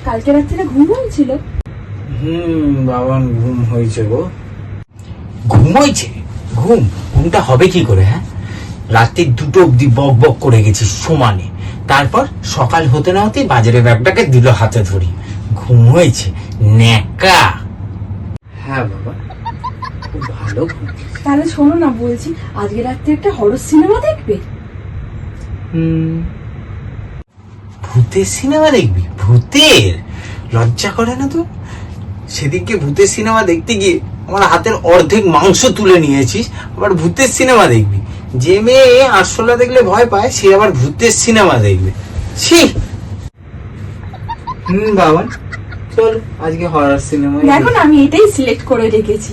কালকে রাত্রে ঘুম হয়েছিল? বাবান ঘুম হয়েছে গো। ঘুম হয়েছে? ঘুমটা হবে কি করে? হ্যাঁ, রাতে 2টো অব্দি বক বক করে গেছি সমানে, তারপর সকাল হতে না হতে বাজারে ব্যাগটাকে দিল হাতে ধরি। ঘুম হয়েছে ন্যাকা। হ্যাঁ বাবা, খুব ভালো ঘুম। তাহলে শোনো না, বলছি আজকে রাত্রে একটা হরর সিনেমা দেখবে? ভূতের সিনেমা দেখবি? ভূতের লজ্জা করে না তো? সেদিনকে ভূতের সিনেমা দেখতে গিয়ে আমার হাতের অর্ধেক মাংস তুলে নিয়েছিস, আবার ভূতের সিনেমা দেখবি? যে মেয়ে আরশোলা দেখলে ভয় পায় সে আবার ভূতের সিনেমা দেখবে? ছি। বাবা চল আজকে হরর সিনেমা দেখো না, আমি এটাই সিলেক্ট করে রেখেছি।